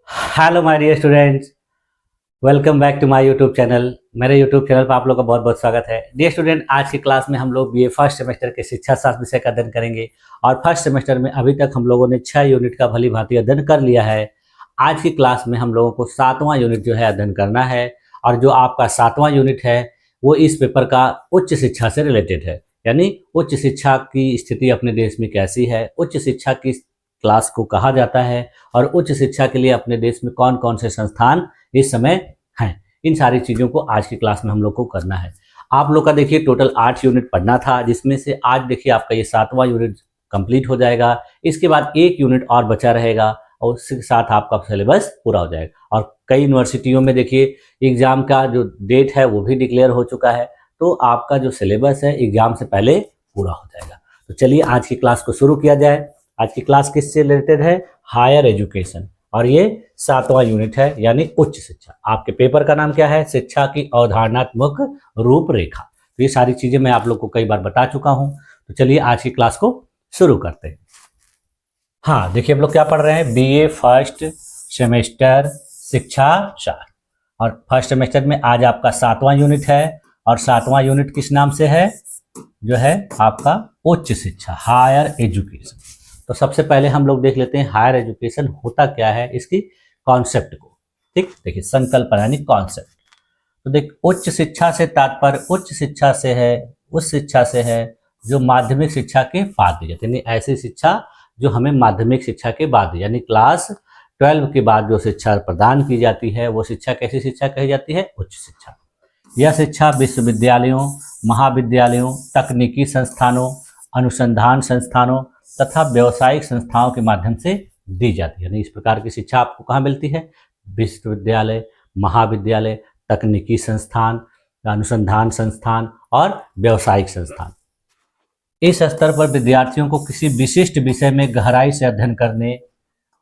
Hello my dear students, welcome back to my YouTube channel. मेरे YouTube channel पर आप लोग का बहुत बहुत स्वागत है। डियर स्टूडेंट, आज की क्लास में हम लोग बीए फर्स्ट सेमेस्टर के शिक्षा शास्त्र विषय का अध्ययन करेंगे और फर्स्ट सेमेस्टर में अभी तक हम लोगों ने 6 यूनिट का भली भांति अध्ययन कर लिया है। आज की क्लास में हम लोगों को 7वां यूनिट जो है अध्ययन करना है और जो आपका 7वां यूनिट है वो इस पेपर का उच्च शिक्षा से रिलेटेड है। यानी उच्च शिक्षा की स्थिति अपने देश में कैसी है, उच्च शिक्षा की क्लास को कहा जाता है और उच्च शिक्षा के लिए अपने देश में कौन कौन से संस्थान इस समय हैं, इन सारी चीज़ों को आज की क्लास में हम लोग को करना है। आप लोग का देखिए टोटल 8 यूनिट पढ़ना था, जिसमें से आज देखिए आपका ये 7वां यूनिट कंप्लीट हो जाएगा। इसके बाद 1 यूनिट और बचा रहेगा और उसके साथ आपका सिलेबस पूरा हो जाएगा। और कई यूनिवर्सिटियों में देखिए एग्ज़ाम का जो डेट है वो भी डिक्लेयर हो चुका है, तो आपका जो सिलेबस है एग्ज़ाम से पहले पूरा हो जाएगा। तो चलिए आज की क्लास को शुरू किया जाए। आज की क्लास किससे रिलेटेड है? हायर एजुकेशन, और ये 7वां यूनिट है यानी उच्च शिक्षा। आपके पेपर का नाम क्या है? शिक्षा की अवधारणात्मक रूपरेखा। तो ये सारी चीजें मैं आप लोग को कई बार बता चुका हूं। तो चलिए आज की क्लास को शुरू करते हैं। हाँ देखिए, हम लोग क्या पढ़ रहे हैं? बीए फर्स्ट सेमेस्टर शिक्षा शास्त्र, और फर्स्ट सेमेस्टर में आज आपका 7वां यूनिट है और 7वां यूनिट किस नाम से है? जो है आपका उच्च शिक्षा, हायर एजुकेशन। तो सबसे पहले हम लोग देख लेते हैं हायर एजुकेशन होता क्या है, इसकी कॉन्सेप्ट को। ठीक, देखिए संकल्पना यानी कॉन्सेप्ट। तो देख, उच्च शिक्षा से तात्पर्य उच्च शिक्षा से है, उस शिक्षा से है जो माध्यमिक शिक्षा के बाद दी जाती है। यानी ऐसी शिक्षा जो हमें माध्यमिक शिक्षा के बाद यानी क्लास 12 के बाद जो शिक्षा प्रदान की जाती है वो शिक्षा कैसी शिक्षा कही जाती है? उच्च शिक्षा। यह शिक्षा विश्वविद्यालयों, महाविद्यालयों, तकनीकी संस्थानों, अनुसंधान संस्थानों तथा व्यावसायिक संस्थाओं के माध्यम से दी जाती है। यानी इस प्रकार की शिक्षा आपको कहाँ मिलती है? विश्वविद्यालय, महाविद्यालय, तकनीकी संस्थान, अनुसंधान संस्थान और व्यावसायिक संस्थान। इस स्तर पर विद्यार्थियों को किसी विशिष्ट विषय में गहराई से अध्ययन करने,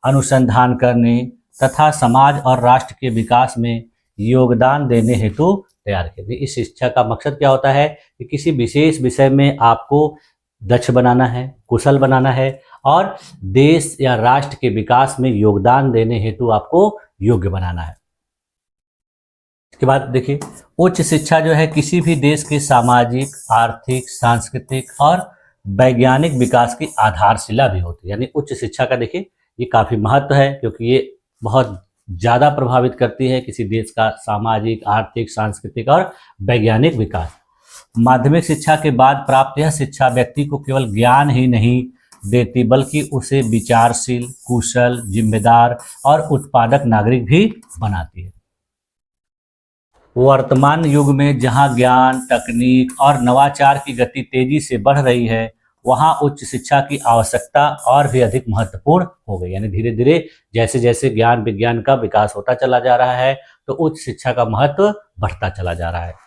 अनुसंधान करने तथा समाज और राष्ट्र के विकास में योगदान देने हेतु तैयार किया। इस शिक्षा का मकसद क्या होता है कि किसी विशेष विषय में आपको दक्ष बनाना है, कुशल बनाना है और देश या राष्ट्र के विकास में योगदान देने हेतु आपको योग्य बनाना है। इसके बाद देखिए, उच्च शिक्षा जो है किसी भी देश के सामाजिक, आर्थिक, सांस्कृतिक और वैज्ञानिक विकास की आधारशिला भी होती है। यानी उच्च शिक्षा का देखिए ये काफ़ी महत्व है, क्योंकि ये बहुत ज़्यादा प्रभावित करती है किसी देश का सामाजिक, आर्थिक, सांस्कृतिक और वैज्ञानिक विकास। माध्यमिक शिक्षा के बाद प्राप्त यह शिक्षा व्यक्ति को केवल ज्ञान ही नहीं देती, बल्कि उसे विचारशील, कुशल, जिम्मेदार और उत्पादक नागरिक भी बनाती है। वर्तमान युग में जहां ज्ञान, तकनीक और नवाचार की गति तेजी से बढ़ रही है, वहां उच्च शिक्षा की आवश्यकता और भी अधिक महत्वपूर्ण हो गई। यानी धीरे धीरे जैसे जैसे ज्ञान विज्ञान का विकास होता चला जा रहा है, तो उच्च शिक्षा का महत्व बढ़ता चला जा रहा है।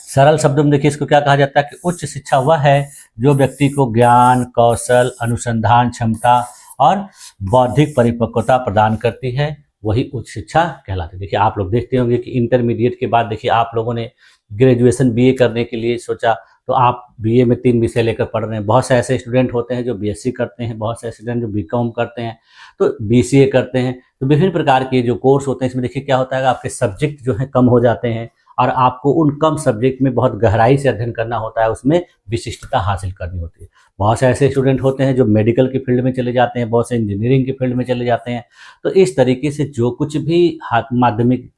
सरल शब्दों में देखिए इसको क्या कहा जाता है कि उच्च शिक्षा वह है जो व्यक्ति को ज्ञान, कौशल, अनुसंधान क्षमता और बौद्धिक परिपक्वता प्रदान करती है, वही उच्च शिक्षा कहलाती है। देखिए आप लोग देखते होंगे कि इंटरमीडिएट के बाद देखिए आप लोगों ने ग्रेजुएशन बीए करने के लिए सोचा, तो आप बीए में 3 विषय लेकर पढ़ रहे हैं। बहुत से ऐसे स्टूडेंट होते हैं जो बीएससी करते हैं, बहुत से स्टूडेंट जो बीकॉम करते हैं, तो बीसीए करते हैं। तो विभिन्न प्रकार के जो कोर्स होते हैं इसमें देखिए क्या होता है, आपके सब्जेक्ट जो है कम हो जाते हैं और आपको उन कम सब्जेक्ट में बहुत गहराई से अध्ययन करना होता है, उसमें विशिष्टता हासिल करनी होती है। बहुत से ऐसे स्टूडेंट होते हैं जो मेडिकल की फील्ड में चले जाते हैं, बहुत से इंजीनियरिंग की फील्ड में चले जाते हैं। तो इस तरीके से जो कुछ भी माध्यमिक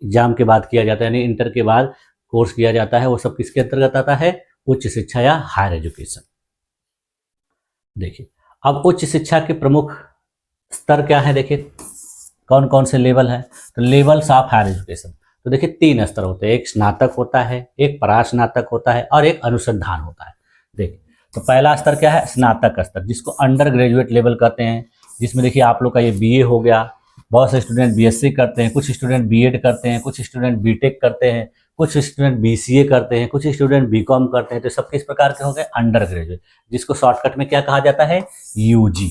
एग्जाम के बाद किया जाता है, यानी इंटर के बाद कोर्स किया जाता है, वो सब किसके अंतर्गत आता है? उच्च शिक्षा या हायर एजुकेशन। देखिए अब उच्च शिक्षा के प्रमुख स्तर क्या है, देखिए कौन कौन से लेवल है। तो लेवल्स ऑफ हायर एजुकेशन, तो देखिए 3 स्तर होते हैं, एक स्नातक होता है, एक परास्नातक होता है और एक अनुसंधान होता है। देखिए तो पहला स्तर क्या है? स्नातक स्तर, जिसको अंडर ग्रेजुएट लेवल कहते हैं, जिसमें देखिए आप लोग का ये बीए हो गया, बहुत से स्टूडेंट बीएससी करते हैं, कुछ स्टूडेंट बीएड करते हैं, कुछ स्टूडेंट बीटेक करते हैं, कुछ स्टूडेंट बीसीए करते हैं, कुछ स्टूडेंट बीकॉम करते हैं। तो सब किस प्रकार के हो गए? अंडर ग्रेजुएट, जिसको शॉर्टकट में क्या कहा जाता है? यूजी।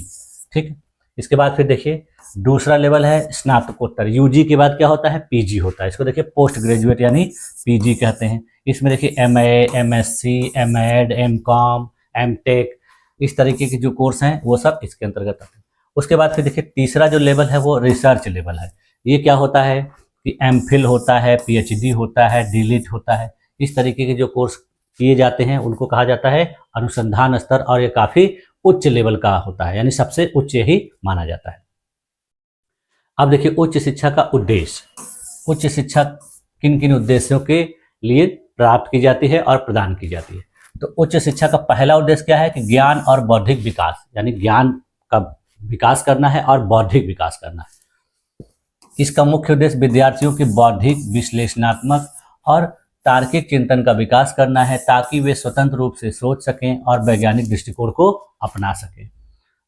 ठीक, इसके बाद फिर देखिए दूसरा लेवल है स्नातकोत्तर। यूजी के बाद क्या होता है? पीजी होता है। इसको देखिए पोस्ट ग्रेजुएट यानी पीजी कहते हैं। इसमें देखिए MA, MSc, MEd, MCom, MTech, इस तरीके के जो कोर्स हैं वो सब इसके अंतर्गत आते हैं। उसके बाद फिर देखिए तीसरा जो लेवल है वो रिसर्च लेवल है। ये क्या होता है कि एमफिल होता है, पीएचडी होता है, डीलिट होता है, इस तरीके के जो कोर्स किए जाते हैं उनको कहा जाता है अनुसंधान स्तर, और ये काफ़ी उच्च लेवल का होता है, यानी सबसे उच्च ही माना जाता है। अब देखिए उच्च शिक्षा का उद्देश्य, उच्च शिक्षा किन किन उद्देश्यों के लिए प्राप्त की जाती है और प्रदान की जाती है। तो उच्च शिक्षा का पहला उद्देश्य क्या है कि ज्ञान और बौद्धिक विकास, यानी ज्ञान का विकास करना है और बौद्धिक विकास करना है। इसका मुख्य उद्देश्य विद्यार्थियों के बौद्धिक, विश्लेषणात्मक और तार्किक चिंतन का विकास करना है, ताकि वे स्वतंत्र रूप से सोच सकें और वैज्ञानिक दृष्टिकोण को अपना सकें।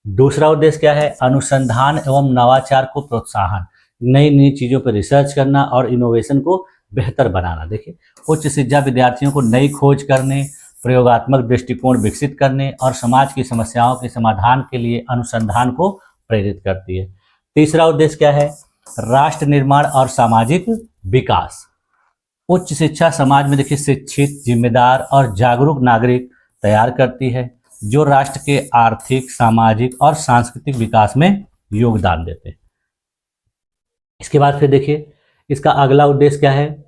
दूसरा उद्देश्य क्या है, अनुसंधान एवं नवाचार को प्रोत्साहन, नई नई चीज़ों पर रिसर्च करना और इनोवेशन को बेहतर बनाना। देखिए उच्च शिक्षा विद्यार्थियों को नई खोज करने, प्रयोगात्मक दृष्टिकोण विकसित करने और समाज की समस्याओं के समाधान के लिए अनुसंधान को प्रेरित करती है। तीसरा उद्देश्य क्या है, राष्ट्र निर्माण और सामाजिक विकास। उच्च शिक्षा समाज में देखिए शिक्षित, जिम्मेदार और जागरूक नागरिक तैयार करती है, जो राष्ट्र के आर्थिक, सामाजिक और सांस्कृतिक विकास में योगदान देते हैं। इसके बाद फिर देखिए इसका अगला उद्देश्य क्या है,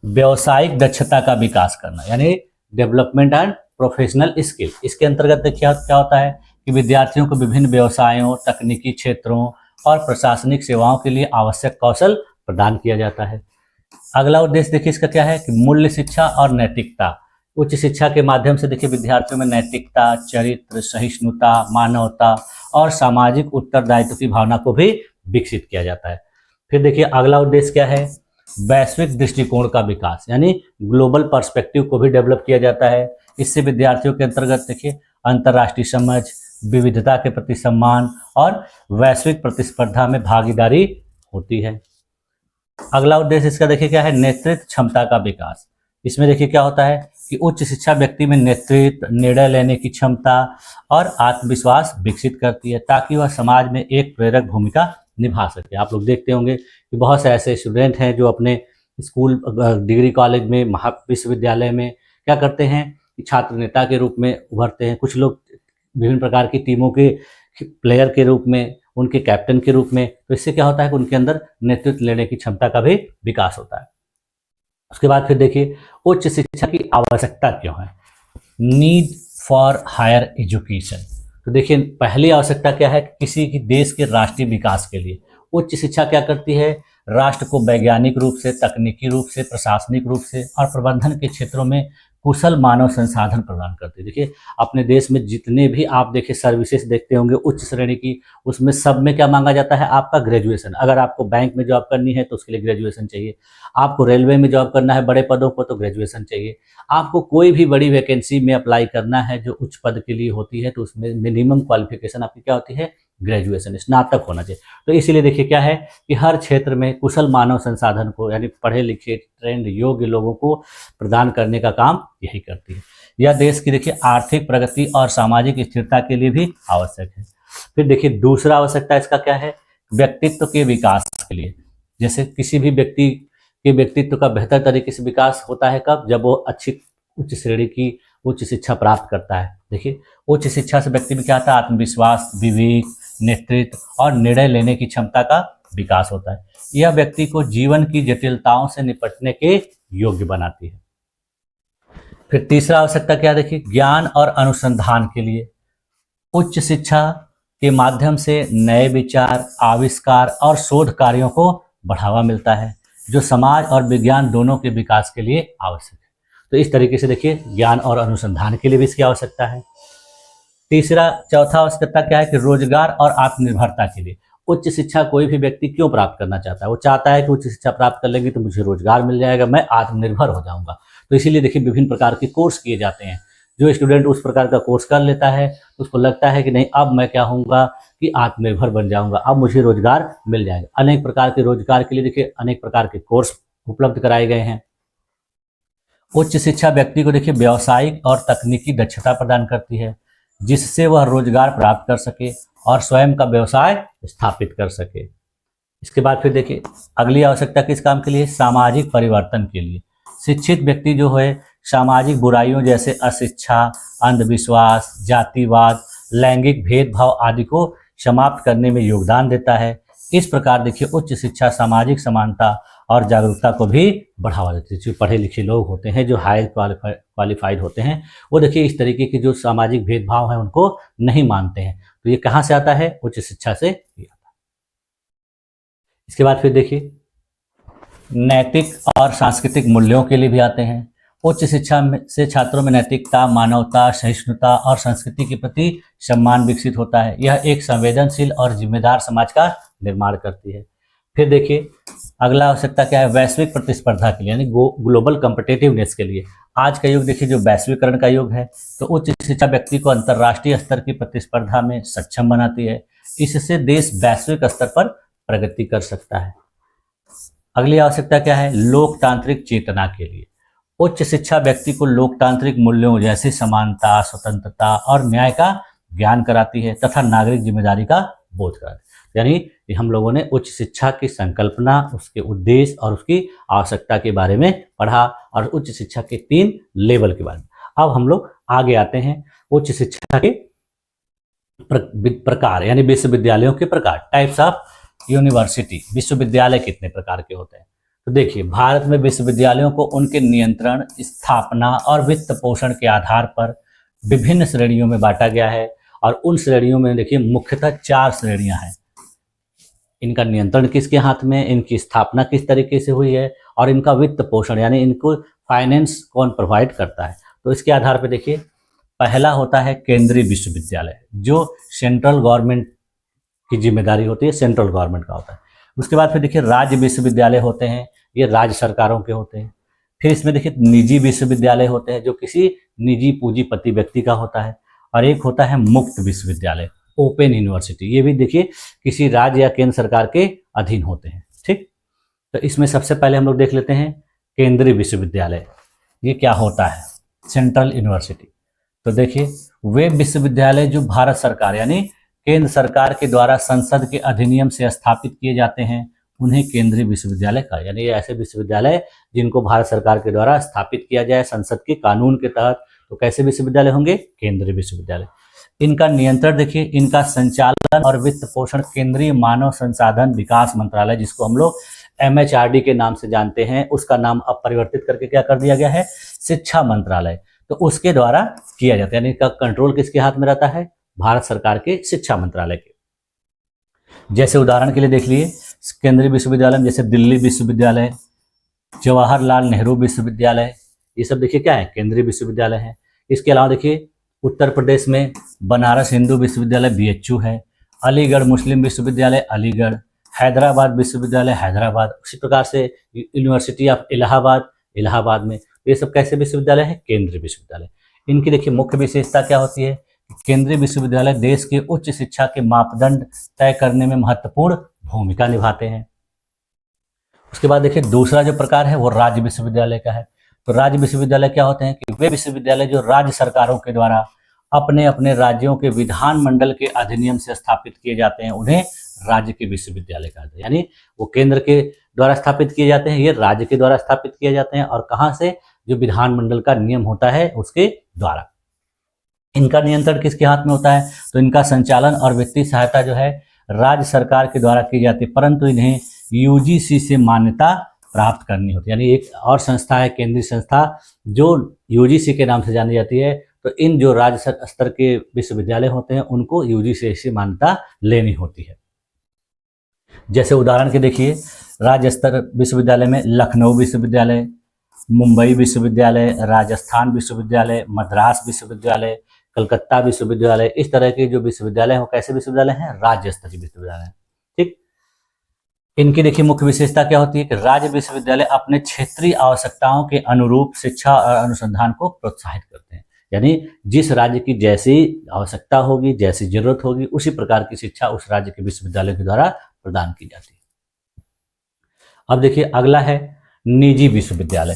व्यावसायिक दक्षता का विकास करना, यानी डेवलपमेंट एंड प्रोफेशनल स्किल। इसके अंतर्गत देखिए क्या होता है कि विद्यार्थियों को विभिन्न व्यवसायों, तकनीकी क्षेत्रों और प्रशासनिक सेवाओं के लिए आवश्यक कौशल प्रदान किया जाता है। अगला उद्देश्य देखिए इसका क्या है कि मूल्य शिक्षा और नैतिकता। उच्च शिक्षा के माध्यम से देखिए विद्यार्थियों में नैतिकता, चरित्र, सहिष्णुता, मानवता और सामाजिक उत्तरदायित्व की भावना को भी विकसित किया जाता है। फिर देखिए अगला उद्देश्य क्या है, वैश्विक दृष्टिकोण का विकास, यानी ग्लोबल पर्सपेक्टिव को भी डेवलप किया जाता है। इससे विद्यार्थियों के अंतर्गत देखिए अंतर्राष्ट्रीय समझ, विविधता के प्रति सम्मान और वैश्विक प्रतिस्पर्धा में भागीदारी होती है। अगला उद्देश्य इसका देखिए क्या है, नेतृत्व क्षमता का विकास। इसमें देखिए क्या होता है कि उच्च शिक्षा व्यक्ति में नेतृत्व, निर्णय लेने की क्षमता और आत्मविश्वास विकसित करती है, ताकि वह समाज में एक प्रेरक भूमिका निभा सके। आप लोग देखते होंगे कि बहुत से ऐसे स्टूडेंट हैं जो अपने स्कूल, डिग्री कॉलेज में, विश्वविद्यालय में क्या करते हैं कि छात्र नेता के रूप में उभरते हैं। कुछ लोग विभिन्न प्रकार की टीमों के प्लेयर के रूप में, उनके कैप्टन के रूप में। तो इससे क्या होता है कि उनके अंदर नेतृत्व लेने की क्षमता का भी विकास होता है। उसके बाद फिर देखिए उच्च शिक्षा की आवश्यकता क्यों है, नीड फॉर हायर एजुकेशन। तो देखिए पहली आवश्यकता क्या है, किसी की देश के राष्ट्रीय विकास के लिए उच्च शिक्षा क्या करती है, राष्ट्र को वैज्ञानिक रूप से, तकनीकी रूप से, प्रशासनिक रूप से और प्रबंधन के क्षेत्रों में कुशल मानव संसाधन प्रदान करती है। देखिए अपने देश में जितने भी आप देखिए सर्विसेज देखते होंगे उच्च श्रेणी की, उसमें सब में क्या मांगा जाता है, आपका ग्रेजुएशन। अगर आपको बैंक में जॉब करनी है तो उसके लिए ग्रेजुएशन चाहिए, आपको रेलवे में जॉब करना है बड़े पदों पर तो ग्रेजुएशन चाहिए, आपको कोई भी बड़ी वैकेंसी में अप्लाई करना है जो उच्च पद के लिए होती है तो उसमें मिनिमम क्वालिफिकेशन आपकी क्या होती है, ग्रेजुएशन, स्नातक होना चाहिए। तो इसीलिए देखिए क्या है कि हर क्षेत्र में कुशल मानव संसाधन को, यानी पढ़े लिखे, ट्रेंड, योग्य लोगों को प्रदान करने का काम यही करती है। यह देश की देखिए आर्थिक प्रगति और सामाजिक स्थिरता के लिए भी आवश्यक है। फिर देखिए दूसरा आवश्यकता इसका क्या है, व्यक्तित्व के विकास के लिए। जैसे किसी भी व्यक्ति के व्यक्तित्व का बेहतर तरीके से विकास होता है कब, जब वो अच्छी उच्च श्रेणी की उच्च शिक्षा प्राप्त करता है। देखिए उच्च शिक्षा से व्यक्ति में क्या आता है, आत्मविश्वास, विवेक, नेतृत्व और निर्णय लेने की क्षमता का विकास होता है। यह व्यक्ति को जीवन की जटिलताओं से निपटने के योग्य बनाती है। फिर तीसरा आवश्यकता क्या, देखिए ज्ञान और अनुसंधान के लिए उच्च शिक्षा के माध्यम से नए विचार, आविष्कार और शोध कार्यों को बढ़ावा मिलता है, जो समाज और विज्ञान दोनों के विकास के लिए आवश्यक है। तो इस तरीके से देखिए ज्ञान और अनुसंधान के लिए भी इसकी आवश्यकता है। चौथा आवश्यकता क्या है कि रोजगार और आत्मनिर्भरता के लिए उच्च शिक्षा कोई भी व्यक्ति क्यों प्राप्त करना चाहता है, वो चाहता है कि उच्च शिक्षा प्राप्त कर लेंगे तो मुझे रोजगार मिल जाएगा, मैं आत्मनिर्भर हो जाऊंगा। तो इसीलिए देखिए विभिन्न प्रकार के कोर्स किए जाते हैं। जो स्टूडेंट उस प्रकार का कोर्स कर लेता है उसको लगता है कि नहीं, अब मैं क्या होऊंगा कि आत्मनिर्भर बन जाऊंगा, अब मुझे रोजगार मिल जाएगा। अनेक प्रकार के रोजगार के लिए देखिए अनेक प्रकार के कोर्स उपलब्ध कराए गए हैं। उच्च शिक्षा व्यक्ति को देखिए व्यावसायिक और तकनीकी दक्षता प्रदान करती है, जिससे वह रोजगार प्राप्त कर सके और स्वयं का व्यवसाय स्थापित कर सके। इसके बाद फिर देखिए अगली आवश्यकता किस काम के लिए, सामाजिक परिवर्तन के लिए। शिक्षित व्यक्ति जो है सामाजिक बुराइयों जैसे अशिक्षा, अंधविश्वास, जातिवाद, लैंगिक भेदभाव आदि को समाप्त करने में योगदान देता है। इस प्रकार देखिए उच्च शिक्षा सामाजिक समानता और जागरूकता को भी बढ़ावा देती है। जो पढ़े लिखे लोग होते हैं, जो हायर क्वालिफाइड होते हैं, वो देखिए इस तरीके के जो सामाजिक भेदभाव है उनको नहीं मानते हैं। तो ये कहाँ से आता है? उच्च शिक्षा से ही आता है। इसके बाद फिर देखिए नैतिक और सांस्कृतिक मूल्यों के लिए भी आते हैं। उच्च शिक्षा से छात्रों में नैतिकता, मानवता, सहिष्णुता और संस्कृति के प्रति सम्मान विकसित होता है। यह एक संवेदनशील और जिम्मेदार समाज का निर्माण करती है। फिर देखिए अगला आवश्यकता क्या है? वैश्विक प्रतिस्पर्धा के लिए, यानी ग्लोबल कॉम्पिटिटिवनेस के लिए। आज का युग देखिए जो वैश्वीकरण का युग है, तो उच्च शिक्षा व्यक्ति को अंतर्राष्ट्रीय स्तर की प्रतिस्पर्धा में सक्षम बनाती है। इससे देश वैश्विक स्तर पर प्रगति कर सकता है। अगली आवश्यकता क्या है? लोकतांत्रिक चेतना के लिए। उच्च शिक्षा व्यक्ति को लोकतांत्रिक मूल्यों जैसे समानता, स्वतंत्रता और न्याय का ज्ञान कराती है तथा नागरिक जिम्मेदारी का बोध कराती है। यानी हम लोगों ने उच्च शिक्षा की संकल्पना, उसके उद्देश्य और उसकी आवश्यकता के बारे में पढ़ा और उच्च शिक्षा के 3 लेवल के बारे में। अब हम लोग आगे आते हैं उच्च शिक्षा के प्रकार, यानी विश्वविद्यालयों के प्रकार, टाइप्स ऑफ यूनिवर्सिटी। विश्वविद्यालय कितने प्रकार के होते हैं? तो देखिए भारत में विश्वविद्यालयों को उनके नियंत्रण, स्थापना और वित्त पोषण के आधार पर विभिन्न श्रेणियों में बांटा गया है। और उन श्रेणियों में देखिए मुख्यतः 4 श्रेणियां हैं। इनका नियंत्रण किसके हाथ में, इनकी स्थापना किस तरीके से हुई है और इनका वित्त पोषण यानी इनको फाइनेंस कौन प्रोवाइड करता है। तो इसके आधार पर देखिए पहला होता है केंद्रीय विश्वविद्यालय, जो सेंट्रल गवर्नमेंट की जिम्मेदारी होती है, सेंट्रल गवर्नमेंट का होता है। उसके बाद फिर देखिए राज्य विश्वविद्यालय होते हैं, ये राज्य सरकारों के होते हैं। फिर इसमें देखिए निजी विश्वविद्यालय होते हैं, जो किसी निजी पूंजीपति व्यक्ति का होता है। और एक होता है मुक्त विश्वविद्यालय, ओपन यूनिवर्सिटी, ये भी देखिए किसी राज्य या केंद्र सरकार के अधीन होते हैं। ठीक, तो इसमें सबसे पहले हम लोग देख लेते हैं केंद्रीय विश्वविद्यालय, ये क्या होता है? Central university. तो देखिए वे विश्वविद्यालय जो भारत सरकार यानी केंद्र सरकार के द्वारा संसद के अधिनियम से स्थापित किए जाते हैं, उन्हें केंद्रीय विश्वविद्यालय का, यानी ये ऐसे विश्वविद्यालय जिनको भारत सरकार के द्वारा स्थापित किया जाए संसद के कानून के तहत। तो कैसे विश्वविद्यालय होंगे? केंद्रीय विश्वविद्यालय। इनका नियंत्रण देखिए, इनका संचालन और वित्त पोषण केंद्रीय मानव संसाधन विकास मंत्रालय, जिसको हम लोग MHRD के नाम से जानते हैं, उसका नाम अब परिवर्तित करके क्या कर दिया गया है? शिक्षा मंत्रालय। तो उसके द्वारा किया जाता है, यानी इसका कंट्रोल किसके हाथ में रहता है? भारत सरकार के शिक्षा मंत्रालय के। जैसे उदाहरण के लिए देख लिए केंद्रीय विश्वविद्यालय में जैसे दिल्ली विश्वविद्यालय, जवाहरलाल नेहरू विश्वविद्यालय, ये सब देखिए क्या है? केंद्रीय विश्वविद्यालय है। इसके अलावा देखिए उत्तर प्रदेश में बनारस हिंदू विश्वविद्यालय BHU है, अलीगढ़ मुस्लिम विश्वविद्यालय अलीगढ़, हैदराबाद विश्वविद्यालय हैदराबाद, उसी प्रकार से यूनिवर्सिटी ऑफ इलाहाबाद इलाहाबाद में। ये सब कैसे विश्वविद्यालय है? केंद्रीय विश्वविद्यालय। इनकी देखिए मुख्य विशेषता क्या होती है? केंद्रीय विश्वविद्यालय देश के उच्च शिक्षा के मापदंड तय करने में महत्वपूर्ण भूमिका निभाते हैं। उसके बाद देखिए दूसरा जो प्रकार है वो राज्य विश्वविद्यालय का है। तो राज्य विश्वविद्यालय क्या होते हैं कि वे विश्वविद्यालय जो राज्य सरकारों के द्वारा अपने अपने राज्यों के विधानमंडल के अधिनियम से स्थापित किए जाते हैं, उन्हें राज्य के विश्वविद्यालय कहते हैं। यानी वो केंद्र के द्वारा स्थापित किए जाते हैं, ये राज्य के द्वारा स्थापित किए जाते हैं, और कहाँ से? जो विधानमंडल का नियम होता है उसके द्वारा। इनका नियंत्रण किसके हाथ में होता है? तो इनका संचालन और वित्तीय सहायता जो है राज्य सरकार के द्वारा की जाती है, परंतु इन्हें UGC से मान्यता प्राप्त करनी होती है। यानी एक और संस्था है, केंद्रीय संस्था, जो UGC के नाम से जानी जाती है। तो इन जो राज्य स्तर के विश्वविद्यालय होते हैं उनको UGC से मान्यता लेनी होती है। जैसे उदाहरण के देखिए राज्य स्तर विश्वविद्यालय में लखनऊ विश्वविद्यालय, मुंबई विश्वविद्यालय, राजस्थान विश्वविद्यालय, मद्रास विश्वविद्यालय, कलकत्ता विश्वविद्यालय, इस तरह के जो विश्वविद्यालय हैं कैसे विश्वविद्यालय हैं? राज्य स्तरीय विश्वविद्यालय हैं। ठीक, इनकी देखिए मुख्य विशेषता क्या होती है कि राज्य विश्वविद्यालय अपने क्षेत्रीय आवश्यकताओं के अनुरूप शिक्षा और अनुसंधान को प्रोत्साहित करते हैं। यानी जिस राज्य की जैसी आवश्यकता होगी, जैसी जरूरत होगी, उसी प्रकार की शिक्षा उस राज्य के विश्वविद्यालय के द्वारा प्रदान की जाती है। अब देखिए अगला है निजी विश्वविद्यालय,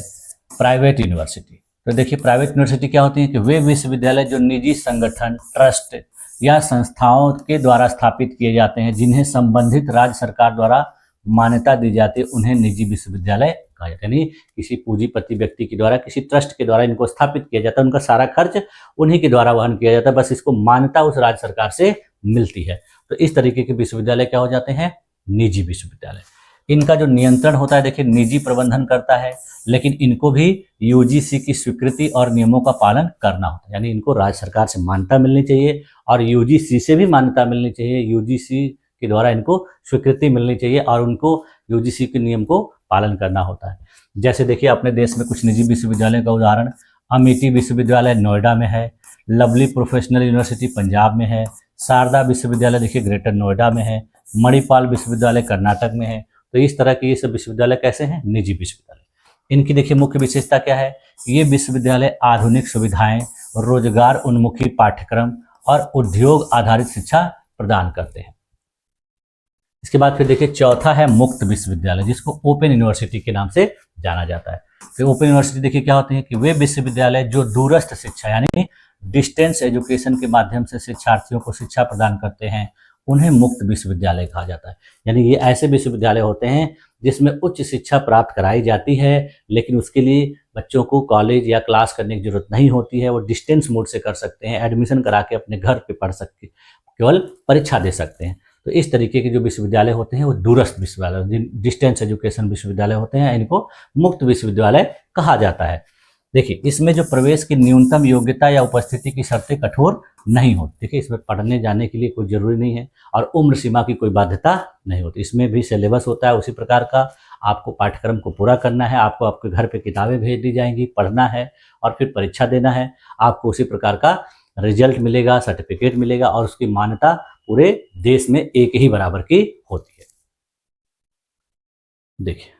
प्राइवेट यूनिवर्सिटी। तो देखिए प्राइवेट यूनिवर्सिटी क्या होती है कि वे विश्वविद्यालय जो निजी संगठन, ट्रस्ट या संस्थाओं के द्वारा स्थापित किए जाते हैं, जिन्हें संबंधित राज्य सरकार द्वारा मान्यता दी जाती है, उन्हें निजी विश्वविद्यालय कहा जाता है। यानी किसी पूंजीपति व्यक्ति के द्वारा, किसी ट्रस्ट के द्वारा इनको स्थापित किया जाता है, उनका सारा खर्च उन्हीं के द्वारा वहन किया जाता है, बस इसको मान्यता उस राज्य सरकार से मिलती है। तो इस तरीके के विश्वविद्यालय क्या हो जाते हैं, निजी विश्वविद्यालय। इनका जो नियंत्रण होता है देखिए निजी प्रबंधन करता है, लेकिन इनको भी यूजीसी की स्वीकृति और नियमों का पालन करना होता है, यानी इनको राज्य सरकार से मान्यता मिलनी चाहिए और यूजीसी से भी मान्यता मिलनी चाहिए, यूजीसी के द्वारा इनको स्वीकृति मिलनी चाहिए और उनको यूजीसी के नियम को पालन करना होता है। जैसे देखिए अपने देश में कुछ निजी विश्वविद्यालय का उदाहरण अमिटी विश्वविद्यालय नोएडा में है, लवली प्रोफेशनल यूनिवर्सिटी पंजाब में है, शारदा विश्वविद्यालय देखिए ग्रेटर नोएडा में है, मणिपाल विश्वविद्यालय कर्नाटक में है। तो इस तरह के ये सब विश्वविद्यालय कैसे हैं, निजी विश्वविद्यालय। इनकी देखिए मुख्य विशेषता क्या है, ये विश्वविद्यालय आधुनिक सुविधाएं, रोजगार उन्मुखी पाठ्यक्रम और उद्योग आधारित शिक्षा प्रदान करते हैं। इसके बाद फिर देखिए चौथा है मुक्त विश्वविद्यालय, जिसको ओपन यूनिवर्सिटी के नाम से जाना जाता है। फिर ओपन यूनिवर्सिटी देखिए क्या होते हैं कि वे विश्वविद्यालय जो दूरस्थ शिक्षा यानी डिस्टेंस एजुकेशन के माध्यम से शिक्षार्थियों को शिक्षा प्रदान करते हैं, उन्हें मुक्त विश्वविद्यालय कहा जाता है। यानी ये ऐसे विश्वविद्यालय होते हैं जिसमें उच्च शिक्षा प्राप्त कराई जाती है, लेकिन उसके लिए बच्चों को कॉलेज या क्लास करने की जरूरत नहीं होती है, वो डिस्टेंस मोड से कर सकते हैं, एडमिशन करा के अपने घर पे पढ़ सकते, केवल परीक्षा दे सकते हैं। तो इस तरीके के जो विश्वविद्यालय होते हैं वो दूरस्थ विश्वविद्यालय, डिस्टेंस एजुकेशन विश्वविद्यालय होते हैं, इनको मुक्त विश्वविद्यालय कहा जाता है। देखिए इसमें जो प्रवेश की न्यूनतम योग्यता या उपस्थिति की शर्तें कठोर नहीं होती। देखिए इसमें पढ़ने जाने के लिए कोई जरूरी नहीं है और उम्र सीमा की कोई बाध्यता नहीं होती। इसमें भी सिलेबस होता है उसी प्रकार का, आपको पाठ्यक्रम को पूरा करना है, आपको आपके घर पे किताबें भेज दी जाएंगी, पढ़ना है और फिर परीक्षा देना है, आपको उसी प्रकार का रिजल्ट मिलेगा, सर्टिफिकेट मिलेगा और उसकी मान्यता पूरे देश में एक ही बराबर की होती है। देखिए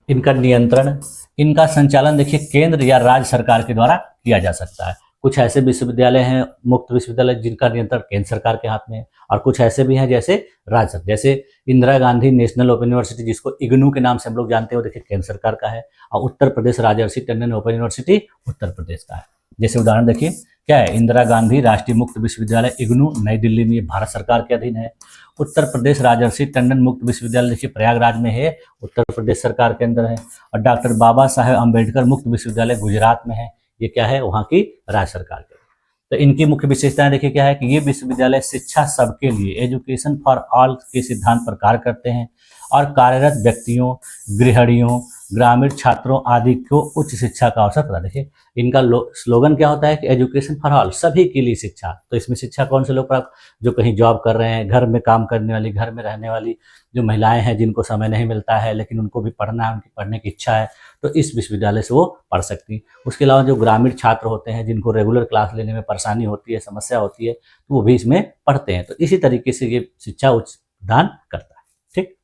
इनका नियंत्रण, इनका संचालन देखिए केंद्र या राज्य सरकार के द्वारा किया जा सकता है। कुछ ऐसे विश्वविद्यालय हैं मुक्त विश्वविद्यालय जिनका नियंत्रण केंद्र सरकार के हाथ में है और कुछ ऐसे भी हैं जैसे राज्य सरकार, जैसे Indira Gandhi national open university जिसको इग्नू के नाम से हम लोग जानते हो, देखिए केंद्र सरकार का है, और उत्तर प्रदेश राजर्षि टंडन ओपन यूनिवर्सिटी उत्तर प्रदेश का है। जैसे उदाहरण देखिए क्या है, इंदिरा गांधी राष्ट्रीय मुक्त विश्वविद्यालय इग्नू नई दिल्ली में, ये भारत सरकार के अधीन है। उत्तर प्रदेश राजर्षि टंडन मुक्त विश्वविद्यालय देखिए प्रयागराज में है, उत्तर प्रदेश सरकार के अंदर है। और डॉक्टर बाबा साहेब अम्बेडकर मुक्त विश्वविद्यालय गुजरात में है, ये क्या है, वहाँ की राज्य सरकार के। तो इनकी मुख्य विशेषताएं देखिए क्या है कि ये विश्वविद्यालय शिक्षा सबके लिए, एजुकेशन फॉर ऑल के सिद्धांत पर कार्य करते हैं और कार्यरत व्यक्तियों, गृहिणियों, ग्रामीण छात्रों आदि को उच्च शिक्षा का अवसर प्रदान। देखिए इनका स्लोगन क्या होता है कि एजुकेशन फॉर ऑल, सभी के लिए शिक्षा। तो इसमें शिक्षा कौन से लोग प्राप्त, जो कहीं जॉब कर रहे हैं, घर में काम करने वाली, घर में रहने वाली जो महिलाएं हैं जिनको समय नहीं मिलता है लेकिन उनको भी पढ़ना है, उनकी पढ़ने की इच्छा है, तो इस विश्वविद्यालय से वो पढ़ सकती। उसके अलावा जो ग्रामीण छात्र होते हैं जिनको रेगुलर क्लास लेने में परेशानी होती है, समस्या होती है, तो वो भी इसमें पढ़ते हैं। तो इसी तरीके से ये शिक्षा उच्च प्रदान करता है। ठीक,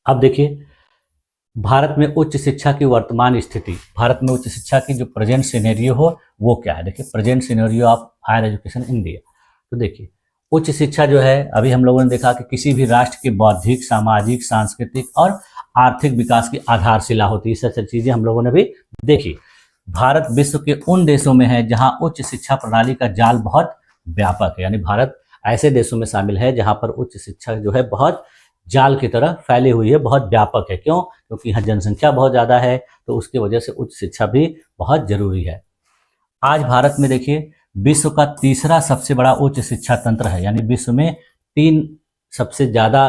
अब देखिए भारत में उच्च शिक्षा की वर्तमान स्थिति, भारत में उच्च शिक्षा की जो प्रेजेंट सिनेरियो हो वो क्या है। देखिए present scenario of higher education India. तो देखिए उच्च शिक्षा जो है, अभी हम लोगों ने देखा कि किसी भी राष्ट्र के बौद्धिक, सामाजिक, सांस्कृतिक और आर्थिक विकास की आधारशिला होती है। सब चीजें हम लोगों ने भी देखी। भारत विश्व के उन देशों में है जहां उच्च शिक्षा प्रणाली का जाल बहुत व्यापक है, यानी भारत ऐसे देशों में शामिल है जहां पर उच्च शिक्षा जो है बहुत जाल की तरह फैली हुई है, बहुत व्यापक है। क्यों? क्योंकि यहाँ जनसंख्या बहुत ज़्यादा है, तो उसकी वजह से उच्च शिक्षा भी बहुत जरूरी है। आज भारत में देखिए विश्व का तीसरा सबसे बड़ा उच्च शिक्षा तंत्र है, यानी विश्व में 3 सबसे ज़्यादा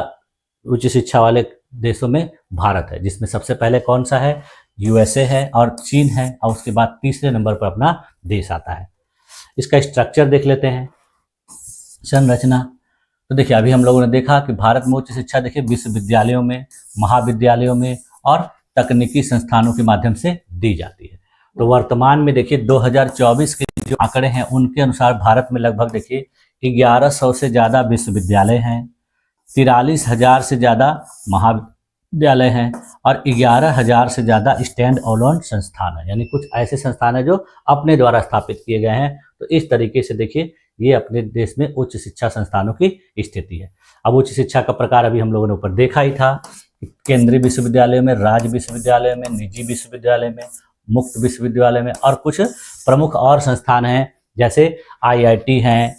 उच्च शिक्षा वाले देशों में भारत है, जिसमें सबसे पहले कौन सा है, यूएसए है और चीन है, और उसके बाद तीसरे नंबर पर अपना देश आता है। इसका स्ट्रक्चर देख लेते हैं, संरचना। तो देखिए अभी हम लोगों ने देखा कि भारत में उच्च शिक्षा देखिए विश्वविद्यालयों में, महाविद्यालयों में और तकनीकी संस्थानों के माध्यम से दी जाती है। तो वर्तमान में देखिए 2024 के जो आंकड़े हैं उनके अनुसार भारत में लगभग देखिए 1100 से ज़्यादा विश्वविद्यालय हैं, 43,000 से ज़्यादा महाविद्यालय हैं और 11,000 से ज़्यादा स्टैंड अलोन संस्थान है, यानी कुछ ऐसे संस्थान हैं जो अपने द्वारा स्थापित किए गए हैं। तो इस तरीके से देखिए ये अपने देश में उच्च शिक्षा संस्थानों की स्थिति है। अब उच्च शिक्षा का प्रकार अभी हम लोगों ने ऊपर देखा ही था, केंद्रीय विश्वविद्यालय में, राज्य विश्वविद्यालय में, निजी विश्वविद्यालय में, मुक्त विश्वविद्यालय में, और कुछ प्रमुख और संस्थान हैं जैसे IIT हैं,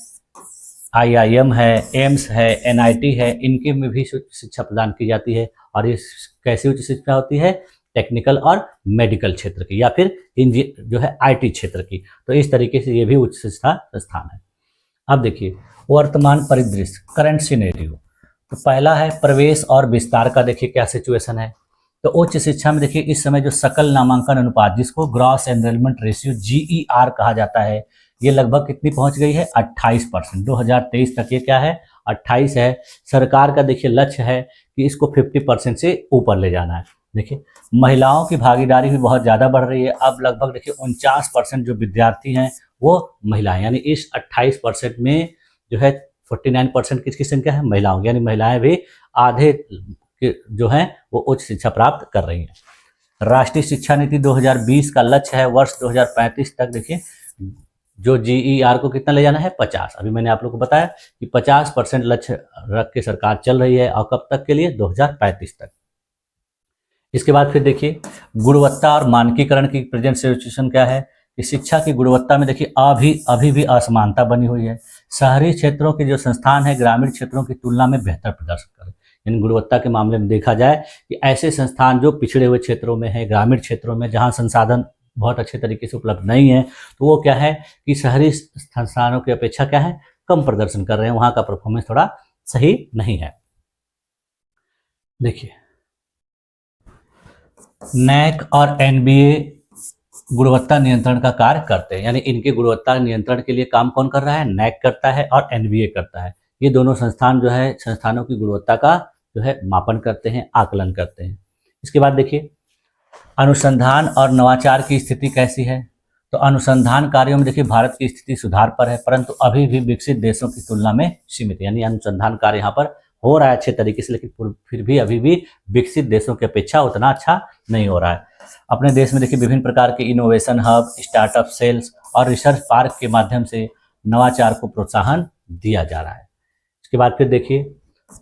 IIM है, एम्स है, NIT है, इनके में भी शिक्षा प्रदान की जाती है। और ये कैसी उच्च शिक्षा होती है, टेक्निकल और मेडिकल क्षेत्र की, या फिर जो है IT क्षेत्र की। तो इस तरीके से ये भी उच्च शिक्षा संस्थान है। अब देखिए वर्तमान परिदृश्य, करंट सिनेरियो। तो पहला है प्रवेश और विस्तार का, देखिए क्या सिचुएशन है। तो उच्च शिक्षा में देखिए इस समय जो सकल नामांकन अनुपात, जिसको ग्रॉस एनरोलमेंट रेशियो GER कहा जाता है, ये लगभग कितनी पहुंच गई है, 28%। 2023 तक ये क्या है, 28 है। सरकार का देखिए लक्ष्य है कि इसको 50% से ऊपर ले जाना है। देखिए महिलाओं की भागीदारी भी बहुत ज़्यादा बढ़ रही है। अब लगभग देखिए 49% जो विद्यार्थी हैं वो महिलाएं, यानी इस 28% में जो है 49% किसकी संख्या है, महिलाओं की, यानी महिलाएं भी आधे जो हैं वो उच्च शिक्षा प्राप्त कर रही हैं। राष्ट्रीय शिक्षा नीति 2020 का लक्ष्य है वर्ष 2035 तक, देखिए जो GER को कितना ले जाना है, 50। अभी मैंने आप लोग को बताया कि 50% लक्ष्य रख के सरकार चल रही है, और कब तक के लिए, 2035 तक। इसके बाद फिर देखिए गुणवत्ता और मानकीकरण की प्रेजेंट सिचुएशन क्या है कि शिक्षा की गुणवत्ता में देखिए अभी भी असमानता बनी हुई है। शहरी क्षेत्रों के जो संस्थान है ग्रामीण क्षेत्रों की तुलना में बेहतर प्रदर्शन करें। यानी गुणवत्ता के मामले में देखा जाए कि ऐसे संस्थान जो पिछड़े हुए क्षेत्रों में है, ग्रामीण क्षेत्रों में जहाँ संसाधन बहुत अच्छे तरीके से उपलब्ध नहीं है, तो वो क्या है कि शहरी संस्थानों की अपेक्षा क्या है, कम प्रदर्शन कर रहे हैं, वहाँ का परफॉर्मेंस थोड़ा सही नहीं है। देखिए NAC और NBA गुणवत्ता नियंत्रण का कार्य करते हैं, यानी इनके गुणवत्ता नियंत्रण के लिए काम कौन कर रहा है, NAC करता है और NBA करता है। ये दोनों संस्थान जो है संस्थानों की गुणवत्ता का जो है मापन करते हैं, आकलन करते हैं। इसके बाद देखिए अनुसंधान और नवाचार की स्थिति कैसी है। तो अनुसंधान कार्यों में देखिए भारत की स्थिति सुधार पर है, परंतु अभी भी विकसित देशों की तुलना में सीमित है। यानी अनुसंधान कार्य यहाँ पर हो रहा है अच्छे तरीके से, लेकिन फिर भी अभी भी विकसित देशों की अपेक्षा उतना अच्छा नहीं हो रहा है। अपने देश में देखिए विभिन्न प्रकार के इनोवेशन हब, स्टार्टअप सेल्स और रिसर्च पार्क के माध्यम से नवाचार को प्रोत्साहन दिया जा रहा है। इसके बाद फिर देखिए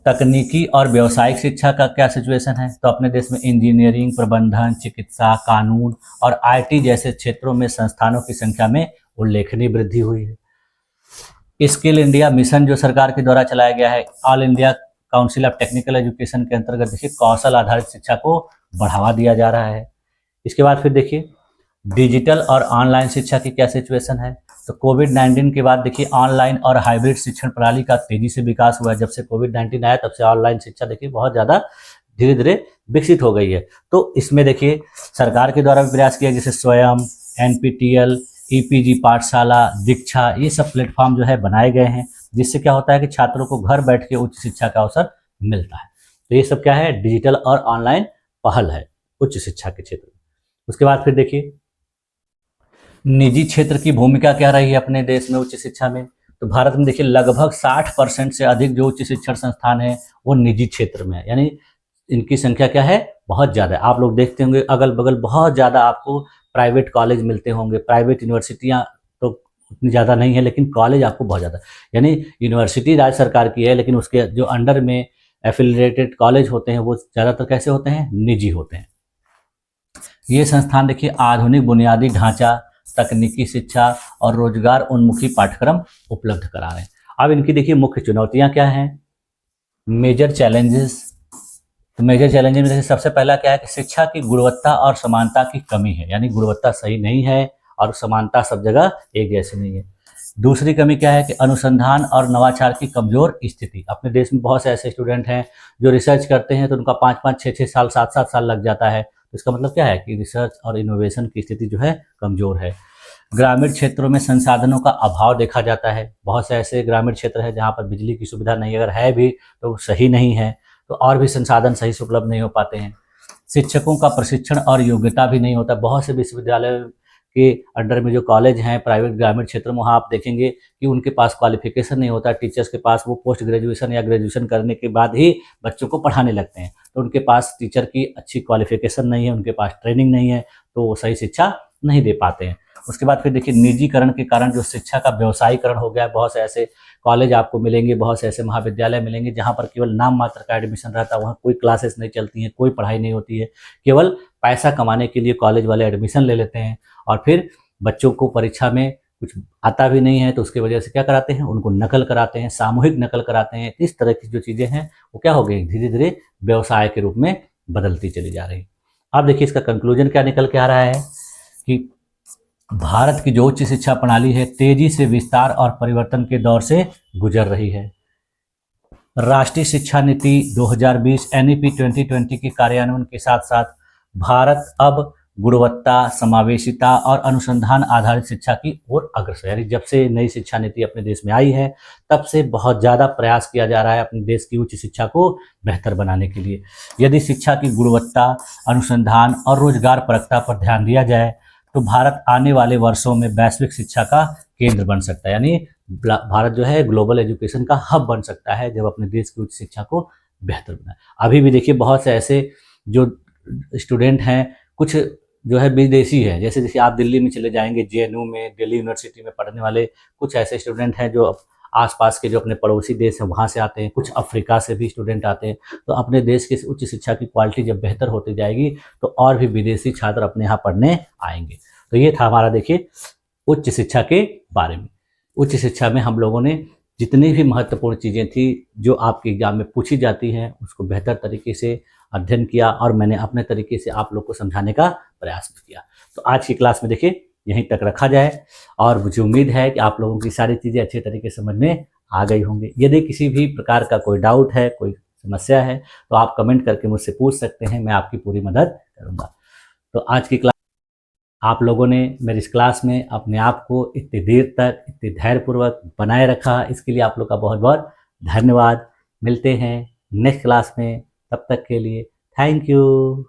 तकनीकी और व्यावसायिक शिक्षा का क्या सिचुएशन है। तो अपने देश में इंजीनियरिंग, प्रबंधन, चिकित्सा, कानून और IT जैसे क्षेत्रों में संस्थानों की संख्या में उल्लेखनीय वृद्धि हुई है। स्किल इंडिया मिशन जो सरकार के द्वारा चलाया गया है, all India council of technical education के अंतर्गत देखिए कौशल आधारित शिक्षा को बढ़ावा दिया जा रहा है। इसके बाद फिर देखिए डिजिटल और ऑनलाइन शिक्षा की क्या सिचुएशन है। तो कोविड-19 के बाद देखिए ऑनलाइन और हाइब्रिड शिक्षण प्रणाली का तेजी से विकास हुआ है। जब से कोविड-19 आया तब से ऑनलाइन शिक्षा देखिए बहुत ज़्यादा धीरे धीरे विकसित हो गई है। तो इसमें देखिए सरकार के द्वारा भी प्रयास किया, जैसे स्वयं, NPTEL, EPG पाठशाला, दीक्षा, ये सब प्लेटफॉर्म जो है बनाए गए हैं, जिससे क्या होता है कि छात्रों को घर बैठ के उच्च शिक्षा का अवसर मिलता है। तो ये सब क्या है, डिजिटल और ऑनलाइन पहल है उच्च शिक्षा के क्षेत्र में। उसके बाद फिर देखिए निजी क्षेत्र की भूमिका क्या रही है अपने देश में उच्च शिक्षा में। तो भारत में देखिए लगभग 60% से अधिक जो उच्च शिक्षण संस्थान है वो निजी क्षेत्र में है, यानी इनकी संख्या क्या है, बहुत ज़्यादा है। आप लोग देखते होंगे अगल बगल बहुत ज़्यादा आपको प्राइवेट कॉलेज मिलते होंगे, प्राइवेट यूनिवर्सिटियाँ तो उतनी ज़्यादा नहीं है, लेकिन कॉलेज आपको बहुत ज़्यादा, यानी यूनिवर्सिटी राज्य सरकार की है, लेकिन उसके जो अंडर में एफिलिएटेड कॉलेज होते हैं वो ज़्यादातर कैसे होते हैं, निजी होते हैं। ये संस्थान देखिए आधुनिक बुनियादी ढांचा, तकनीकी शिक्षा और रोजगार उन्मुखी पाठ्यक्रम उपलब्ध करा रहे हैं। अब इनकी देखिए मुख्य चुनौतियां क्या हैं, मेजर चैलेंजेस। तो मेजर चैलेंजेस में देखिए सबसे पहला क्या है कि शिक्षा की गुणवत्ता और समानता की कमी है, यानी गुणवत्ता सही नहीं है और समानता सब जगह एक जैसी नहीं है। दूसरी कमी क्या है कि अनुसंधान और नवाचार की कमजोर स्थिति। अपने देश में बहुत से ऐसे स्टूडेंट हैं जो रिसर्च करते हैं तो उनका 5-5, 6-6 साल, 7-7 साल लग जाता है। तो इसका मतलब क्या है कि रिसर्च और इनोवेशन की स्थिति जो है कमजोर है। ग्रामीण क्षेत्रों में संसाधनों का अभाव देखा जाता है। बहुत से ऐसे ग्रामीण क्षेत्र है जहाँ पर बिजली की सुविधा नहीं, अगर है भी तो सही नहीं है, तो और भी संसाधन सही से उपलब्ध नहीं हो पाते हैं। शिक्षकों का प्रशिक्षण और योग्यता भी नहीं होता। बहुत से विश्वविद्यालय के अंडर में जो कॉलेज हैं प्राइवेट ग्रामीण क्षेत्रों में, वहाँ आप देखेंगे कि उनके पास क्वालिफिकेशन नहीं होता। टीचर्स के पास वो पोस्ट ग्रेजुएशन या ग्रेजुएशन करने के बाद ही बच्चों को पढ़ाने लगते हैं, तो उनके पास टीचर की अच्छी क्वालिफिकेशन नहीं है, उनके पास ट्रेनिंग नहीं है, तो वो सही शिक्षा नहीं दे पाते हैं। उसके बाद फिर देखिए निजीकरण के कारण जो शिक्षा का व्यवसायीकरण हो गया है। बहुत से ऐसे कॉलेज आपको मिलेंगे, बहुत से ऐसे महाविद्यालय मिलेंगे जहाँ पर केवल नाम मात्र का एडमिशन रहता है, वहाँ कोई क्लासेस नहीं चलती हैं, कोई पढ़ाई नहीं होती है, केवल पैसा कमाने के लिए कॉलेज वाले एडमिशन ले लेते हैं और फिर बच्चों को परीक्षा में कुछ आता भी नहीं है तो उसकी वजह से क्या कराते हैं, उनको नकल कराते हैं, सामूहिक नकल कराते हैं। इस तरह की जो चीज़ें हैं वो क्या हो गई, धीरे धीरे व्यवसाय के रूप में बदलती चली जा रही। अब देखिए इसका कंक्लूजन क्या निकल के आ रहा है कि भारत की जो उच्च शिक्षा प्रणाली है तेजी से विस्तार और परिवर्तन के दौर से गुजर रही है। राष्ट्रीय शिक्षा नीति 2020 एनईपी 2020 के कार्यान्वयन के साथ साथ भारत अब गुणवत्ता, समावेशिता और अनुसंधान आधारित शिक्षा की ओर अग्रसर है। यानी जब से नई शिक्षा नीति अपने देश में आई है तब से बहुत ज़्यादा प्रयास किया जा रहा है अपने देश की उच्च शिक्षा को बेहतर बनाने के लिए। यदि शिक्षा की गुणवत्ता, अनुसंधान और रोजगार परकता पर ध्यान दिया जाए तो भारत आने वाले वर्षों में वैश्विक शिक्षा का केंद्र बन सकता है। यानी भारत जो है ग्लोबल एजुकेशन का हब बन सकता है जब अपने देश की उच्च शिक्षा को बेहतर बनाए। अभी भी देखिए बहुत से ऐसे जो स्टूडेंट हैं, कुछ जो है विदेशी है, जैसे जैसे आप दिल्ली में चले जाएंगे, जेएनयू में, दिल्ली यूनिवर्सिटी में पढ़ने वाले कुछ ऐसे स्टूडेंट हैं जो आसपास के जो अपने पड़ोसी देश हैं वहाँ से आते हैं, कुछ अफ्रीका से भी स्टूडेंट आते हैं। तो अपने देश की उच्च शिक्षा की क्वालिटी जब बेहतर होती जाएगी तो और भी विदेशी छात्र अपने यहाँ पढ़ने आएंगे। तो ये था हमारा देखिए उच्च शिक्षा के बारे में। उच्च शिक्षा में हम लोगों ने जितनी भी महत्वपूर्ण चीज़ें थी जो आपके एग्जाम में पूछी जाती हैं उसको बेहतर तरीके से अध्ययन किया और मैंने अपने तरीके से आप लोग को समझाने का प्रयास भी किया। तो आज की क्लास में देखिए यहीं तक रखा जाए और मुझे उम्मीद है कि आप लोगों की सारी चीज़ें अच्छे तरीके से समझ में आ गई होंगी। यदि किसी भी प्रकार का कोई डाउट है, कोई समस्या है तो आप कमेंट करके मुझसे पूछ सकते हैं, मैं आपकी पूरी मदद करूँगा। तो आज की क्लास आप लोगों ने मेरी इस क्लास में अपने आप को इतनी देर तक इतने धैर्यपूर्वक बनाए रखा, इसके लिए आप लोग का बहुत बहुत धन्यवाद। मिलते हैं नेक्स्ट क्लास में, तब तक के लिए थैंक यू।